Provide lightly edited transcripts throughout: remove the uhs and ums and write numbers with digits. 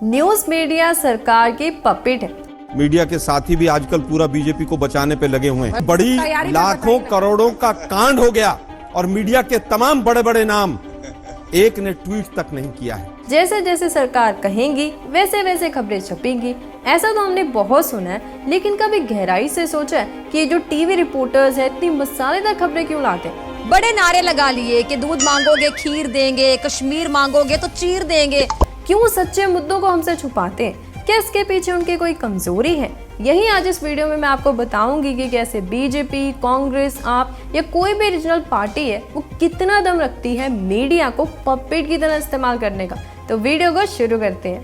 News media सरकार की puppet है। मीडिया के साथी भी आजकल पूरा बीजेपी को बचाने पे लगे हुए हैं। बड़ी लाखों करोड़ों का कांड हो गया और मीडिया के तमाम बड़े बड़े नाम एक ने ट्वीट तक नहीं किया है। जैसे जैसे सरकार कहेंगी वैसे वैसे खबरें छपेंगी। ऐसा तो हमने बहुत सुना है, लेकिन कभी गहराई से सोचा है कि ये जो टीवी रिपोर्टर्स है इतनी मसालेदार खबरें क्यों लाते हैं। बड़े नारे लगा लिए कि दूध मांगोगे खीर देंगे, कश्मीर मांगोगे तो चीर देंगे। क्यों सच्चे मुद्दों को हमसे छुपाते हैं? क्या इसके पीछे उनकी कोई कमजोरी है? यही आज इस वीडियो में मैं आपको बताऊंगी कि कैसे बीजेपी, कांग्रेस, आप या कोई भी रीजनल पार्टी है वो कितना दम रखती है मीडिया को पपेट की तरह इस्तेमाल करने का। तो वीडियो को शुरू करते हैं।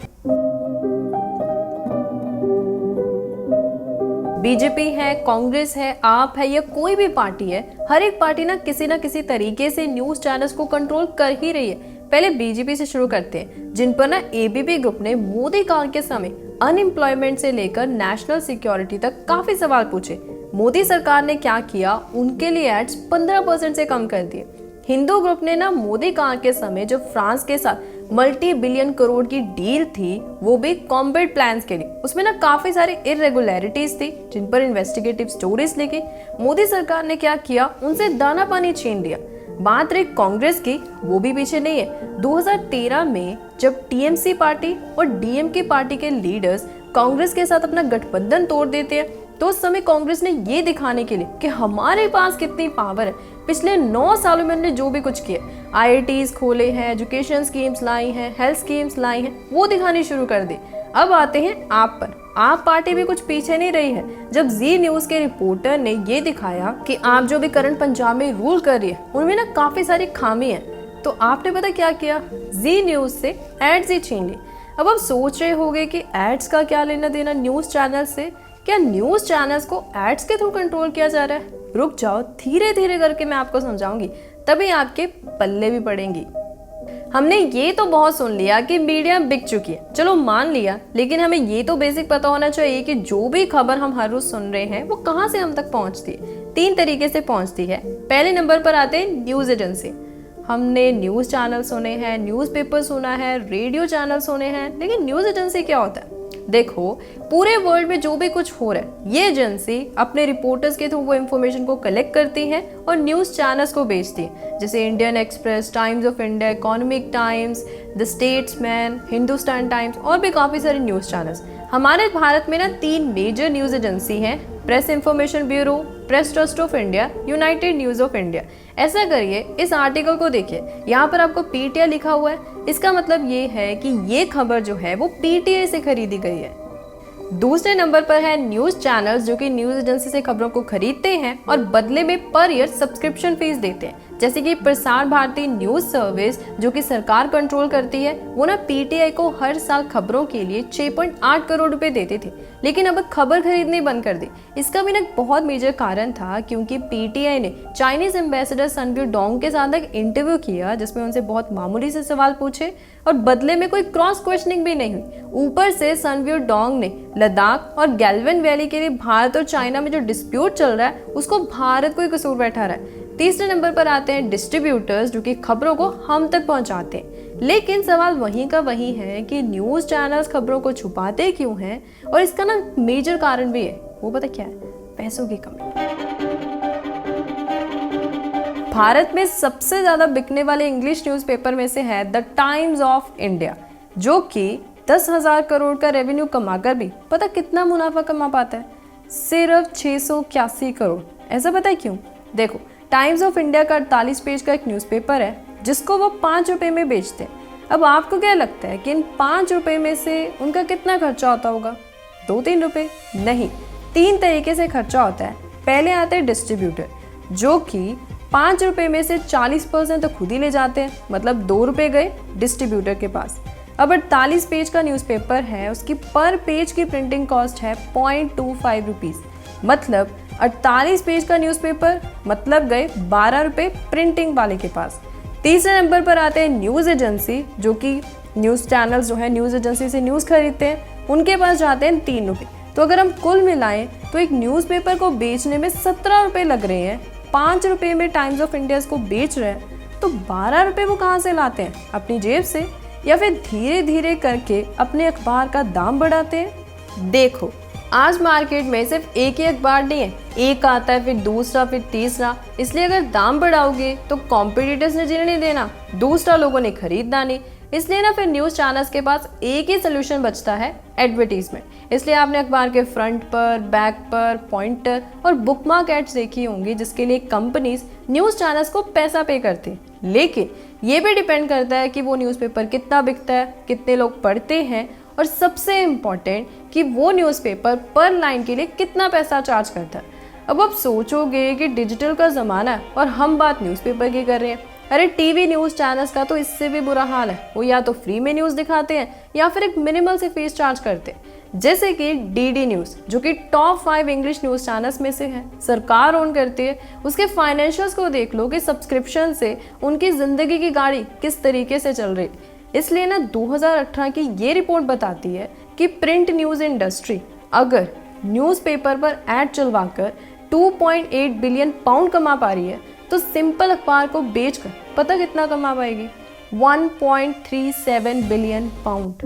बीजेपी है, कांग्रेस है, आप है या कोई भी पार्टी है, हर एक पार्टी ना किसी तरीके से न्यूज चैनल्स को कंट्रोल कर ही रही है। पहले बीजेपी से शुरू करते हैं, जिन पर ना एबीपी ग्रुप ने मोदी काल के समय अनएम्प्लॉयमेंट से लेकर नेशनल सिक्योरिटी तक काफी सवाल पूछे। मोदी सरकार ने क्या किया, उनके लिए एड्स 15% से कम कर दिए। हिंदू ग्रुप ने ना मोदी काल के समय जो फ्रांस के साथ मल्टी बिलियन करोड़ की डील थी, वो भी कॉम्बैट प्लान्स के लिए, उसमें ना काफी सारी इरेगुलरिटीज थी जिन पर इन्वेस्टिगेटिव स्टोरीज लिखी। मोदी सरकार ने क्या किया, उनसे दाना पानी छीन लिया। बात रही कांग्रेस की, वो भी पीछे नहीं है। 2013 में जब टीएमसी पार्टी और डीएमके पार्टी के लीडर्स कांग्रेस के साथ अपना गठबंधन तोड़ देते हैं, तो उस समय कांग्रेस ने ये दिखाने के लिए कि हमारे पास कितनी पावर है, पिछले 9 सालों में हमने जो भी कुछ किया, आईआईटीज खोले हैं, एजुकेशन स्कीम्स लाई हैं, हेल्थ स्कीम्स लाई हैं, वो दिखानी शुरू कर दी। अब आते हैं आप पर। आप पार्टी भी कुछ पीछे नहीं रही है। जब जी न्यूज के रिपोर्टर ने ये दिखाया कि आप जो भी करंट पंजाब में रूल कर रही है उनमें ना काफी सारी खामी है, तो आपने पता क्या किया, जी न्यूज से एड्स ही छीन ली। अब आप सोच रहे होंगे कि एड्स का क्या लेना देना न्यूज चैनल से? क्या न्यूज चैनल्स को एड्स के थ्रू कंट्रोल किया जा रहा है? रुक जाओ, धीरे धीरे करके मैं आपको समझाऊंगी, तभी आपके पल्ले भी पड़ेंगी। हमने ये तो बहुत सुन लिया कि मीडिया बिक चुकी है, चलो मान लिया, लेकिन हमें ये तो बेसिक पता होना चाहिए कि जो भी खबर हम हर रोज सुन रहे हैं वो कहाँ से हम तक पहुँचती है। 3 तरीके से पहुँचती है। पहले नंबर पर आते हैं न्यूज एजेंसी। हमने न्यूज चैनल सुने हैं, न्यूज़पेपर सुना है, रेडियो चैनल सुने हैं, लेकिन न्यूज एजेंसी क्या होता है? देखो, पूरे वर्ल्ड में जो भी कुछ हो रहा है, ये एजेंसी अपने रिपोर्टर्स के थ्रू वो इन्फॉर्मेशन को कलेक्ट करती है और न्यूज चैनल्स को बेचती है, जैसे Indian express, times of India, economic times, the statesman, Hindustan times और भी काफी सारे न्यूज चैनल्स। हमारे भारत में ना 3 मेजर न्यूज एजेंसी हैं, press information bureau, press trust of India, United news of India. ऐसा करिए, इस आर्टिकल को देखिए, यहाँ पर आपको पीटीआई लिखा हुआ है। इसका मतलब ये है कि ये खबर जो है वो पीटीआई से खरीदी गई है। दूसरे नंबर पर है न्यूज चैनल्स, जो कि न्यूज एजेंसी से खबरों को खरीदते हैं और बदले में पर ईयर सब्सक्रिप्शन फीस देते हैं, जैसे कि प्रसार भारती न्यूज सर्विस, जो कि सरकार कंट्रोल करती है, वो ना पीटीआई को हर साल खबरों के लिए 6.8 करोड़ रुपए देते थे, लेकिन अब खबर खरीदनी बंद कर दी। इसका भी ना एक बहुत मेजर कारण था, क्योंकि पीटीआई ने चाइनीज एम्बेसडर सनव्यू डोंग के साथ एक इंटरव्यू किया, जिसमें उनसे बहुत मामूली से सवाल पूछे और बदले में कोई क्रॉस क्वेश्चनिंग भी नहीं हुई। ऊपर से सनव्यू डोंग ने लद्दाख और गैल्वन वैली के लिए भारत और चाइना में जो डिस्प्यूट चल रहा है उसको भारत को ही कसूर बैठा रहा है। तीसरे नंबर पर आते हैं डिस्ट्रीब्यूटर्स, जो कि खबरों को हम तक पहुंचाते हैं। लेकिन सवाल वहीं का वही है कि न्यूज चैनल्स खबरों को छुपाते क्यों हैं, और इसका ना मेजर कारण भी है। वो पता क्या है? पैसों की कमी। भारत में सबसे ज्यादा बिकने वाले इंग्लिश न्यूज़पेपर में से है द टाइम्स ऑफ इंडिया, जो कि 10,000 करोड़ का रेवेन्यू कमाकर भी पता कितना मुनाफा कमा पाता है? सिर्फ 681 करोड़। ऐसा पता है क्यों? देखो, टाइम्स ऑफ इंडिया का 48 पेज का एक न्यूज़पेपर है, जिसको वो 5 रुपए में बेचते हैं। अब आपको क्या लगता है कि इन 5 रुपए में से उनका कितना खर्चा होता होगा? 2-3 रुपए? नहीं, 3 तरीके से खर्चा होता है। पहले आते हैं डिस्ट्रीब्यूटर, जो कि 5 रुपए में से 40% तो खुद ही ले जाते हैं, मतलब 2 रुपए गए डिस्ट्रीब्यूटर के पास। अब 48 पेज का न्यूज़पेपर है, उसकी पर पेज की प्रिंटिंग कॉस्ट है 0.25 रुपीज़, मतलब 48 पेज का न्यूज़पेपर मतलब गए 12 रुपए प्रिंटिंग वाले के पास। तीसरे नंबर पर आते हैं न्यूज़ एजेंसी, जो कि न्यूज़ चैनल्स जो है न्यूज़ एजेंसी से न्यूज़ खरीदते हैं, उनके पास जाते हैं 3 रुपए। तो अगर हम कुल मिलाएं तो एक न्यूज़पेपर को बेचने में 17 रुपए लग रहे हैं। 5 रुपए में टाइम्स ऑफ इंडिया को बेच रहे हैं, तो 12 रुपए वो कहाँ से लाते हैं? अपनी जेब से। या फिर धीरे धीरे करके अपने अखबार का दाम बढ़ाते हैं? देखो, आज मार्केट में सिर्फ एक ही अखबार नहीं है, एक आता है फिर दूसरा फिर तीसरा। इसलिए अगर दाम बढ़ाओगे तो कॉम्पिटिटर्स ने जीने नहीं देना, दूसरा लोगों ने खरीदना नहीं। इसलिए ना फिर न्यूज़ चैनल्स के पास एक ही सोल्यूशन बचता है, एडवर्टीजमेंट। इसलिए आपने अखबार के फ्रंट पर, बैक पर, पॉइंटर और बुकमार्क एड्स देखी होंगी, जिसके लिए कंपनीज न्यूज़ चैनल्स को पैसा पे करती हैं। लेकिन ये भी डिपेंड करता है कि वो न्यूज़पेपर कितना बिकता है, कितने लोग पढ़ते हैं, और सबसे इम्पॉर्टेंट कि वो न्यूज़पेपर पर लाइन के लिए कितना पैसा चार्ज करता है। अब आप सोचोगे कि डिजिटल का ज़माना है और हम बात न्यूज़पेपर की कर रहे हैं। अरे टीवी न्यूज़ चैनल्स का तो इससे भी बुरा हाल है। वो या तो फ्री में न्यूज़ दिखाते हैं या फिर एक मिनिमल से फीस चार्ज करते हैं। जैसे कि डीडी न्यूज़, जो कि टॉप 5 इंग्लिश न्यूज़ चैनल्स में से है, सरकार ओन करती है। उसके फाइनेंशियल्स को देख लो कि सब्सक्रिप्शन से उनकी ज़िंदगी की गाड़ी किस तरीके से चल रही। इसलिए ना 2018 की ये रिपोर्ट बताती है कि प्रिंट न्यूज़ इंडस्ट्री अगर न्यूज़पेपर पर ऐड चलवाकर 2.8 बिलियन पाउंड कमा पा रही है, तो सिंपल अखबार को बेचकर पता कितना कमा पाएगी? 1.37 बिलियन पाउंड।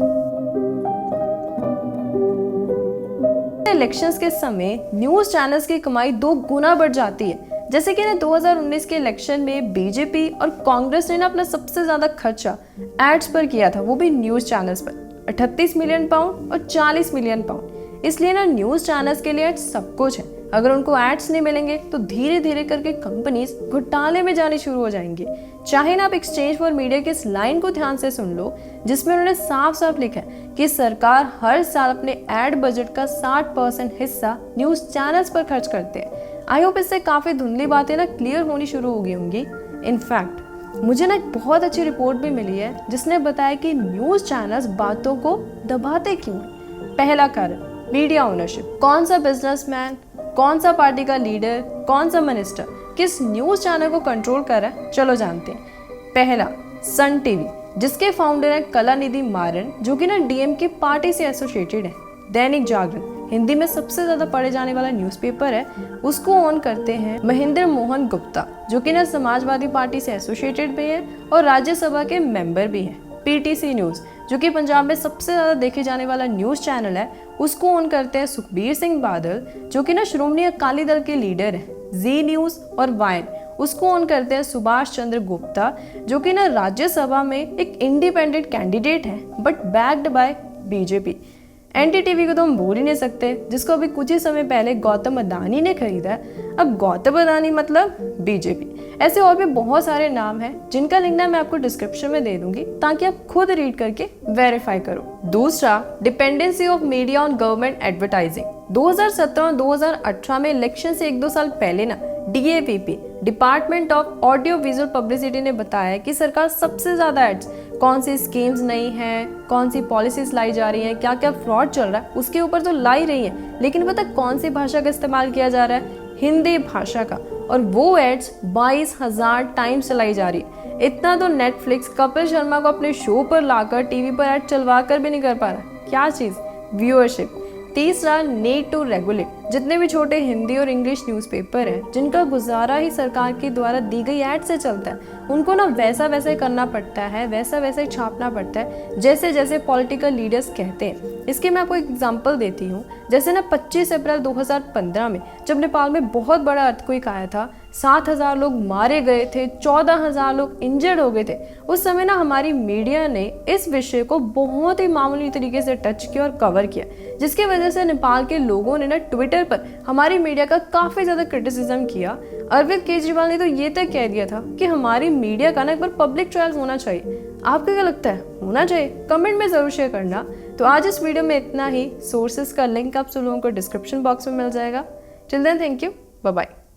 इलेक्शंस के समय न्यूज़ चैनल्स की कमाई 2 गुना बढ़ जाती है। जैसे कि ना 2019 के इलेक्शन में बीजेपी और कांग्रेस ने ना अपना सबसे ज्यादा खर्चा एड्स पर किया था, वो भी न्यूज़ चैनल्स पर, 38 मिलियन पाउंड और 40 मिलियन पाउंड। इसलिए ना न्यूज़ चैनल्स के लिए एड्स सब कुछ है। अगर उनको एड्स नहीं मिलेंगे तो धीरे धीरे करके कंपनीज घोटाले में जानी शुरू हो जाएंगी। चाहे ना आप एक्सचेंज फॉर मीडिया की इस लाइन को ध्यान से सुन लो, जिसमें उन्होंने साफ साफ लिखा है कि सरकार हर साल अपने एड बजट का 60% हिस्सा न्यूज़ चैनल्स पर खर्च करते हैं। आई होप इससे काफ़ी धुंधली बातें ना क्लियर होनी शुरू हो गई होंगी। इनफैक्ट मुझे ना एक बहुत अच्छी रिपोर्ट भी मिली है जिसने बताया कि न्यूज़ चैनल्स बातों को दबाते क्यों हैं। पहला कारण, मीडिया ओनरशिप। कौन सा बिजनेसमैन, कौन सा पार्टी का लीडर, कौन सा मिनिस्टर किस न्यूज़ चैनल को कंट्रोल कर रहा है, चलो जानते हैं। पहला, सन टीवी, जिसके फाउंडर है कलानिधि मारन, जो कि ना डीएम की पार्टी से एसोसिएटेड है। दैनिक जागरण, हिंदी में सबसे ज्यादा पढ़े जाने वाला न्यूज़पेपर है, उसको ओन करते हैं महेंद्र मोहन गुप्ता, जो कि ना समाजवादी पार्टी से एसोसिएटेड भी है और राज्यसभा के मेंबर भी हैं। पीटीसी न्यूज़, जो कि पंजाब में सबसे ज़्यादा देखे जाने वाला न्यूज़ चैनल है, उसको ओन करते हैं सुखबीर सिंह बादल, जो कि ना श्रोमणी अकाली दल के लीडर हैं। जी न्यूज़ और वाइन, उसको ओन करते हैं सुभाष चंद्र गुप्ता, जो कि ना राज्यसभा में एक इंडिपेंडेंट कैंडिडेट है but backed by BJP. NDTV को तो हम भूल ही नहीं सकते, जिसको अभी कुछ ही समय पहले गौतम अदानी ने खरीदा है। अब गौतम अदानी मतलब बीजेपी। ऐसे और भी बहुत सारे नाम हैं जिनका लिंक ना मैं आपको डिस्क्रिप्शन में दे दूंगी, ताकि आप खुद रीड करके वेरीफाई करो। दूसरा, dependency of media on government advertising. 2017 और 2018 में इलेक्शन से 1-2 साल पहले ना DAPP, department of audio visual publicity ने बताया कि सरकार सबसे ज्यादा एड्स, कौन सी स्कीम्स नहीं है, कौन सी पॉलिसीज लाई जा रही हैं, क्या क्या फ्रॉड चल रहा है, उसके ऊपर तो लाई रही है। लेकिन पता कौन सी भाषा का इस्तेमाल किया जा रहा है? हिंदी भाषा का। और वो एड्स 22,000 टाइम्स चलाई जा रही है। इतना तो नेटफ्लिक्स कपिल शर्मा को अपने शो पर लाकर टीवी पर एड चलवा कर भी नहीं कर पा रहा। क्या चीज़? व्यूअरशिप। तीसरा, नीड टू रेगुलेट। जितने भी छोटे हिंदी और इंग्लिश न्यूज़पेपर हैं जिनका गुजारा ही सरकार के द्वारा दी गई ऐड से चलता है, उनको ना वैसा वैसे करना पड़ता है, वैसा वैसे छापना पड़ता है जैसे जैसे पॉलिटिकल लीडर्स कहते हैं। इसके मैं आपको एक एग्जांपल देती हूँ। जैसे ना 25 अप्रैल 2015 में जब नेपाल में बहुत बड़ा अर्थक्वेक आया था, 7,000 लोग मारे गए थे, 14,000 लोग इंजर्ड हो गए थे। उस समय ना हमारी मीडिया ने इस विषय को बहुत ही मामूली तरीके से टच किया और कवर किया, जिसकी वजह से नेपाल के लोगों ने ना ट्विटर पर हमारी मीडिया का काफी ज्यादा क्रिटिसिज्म किया। अरविंद केजरीवाल ने तो ये तक कह दिया था कि हमारी मीडिया का ना एक बार पब्लिक ट्रायल होना चाहिए। आपको क्या लगता है, होना चाहिए? कमेंट में जरूर शेयर करना। तो आज इस वीडियो में इतना ही। सोर्सेज का लिंक आप सब लोगों को डिस्क्रिप्शन बॉक्स में मिल जाएगा। Till then, thank you, bye bye.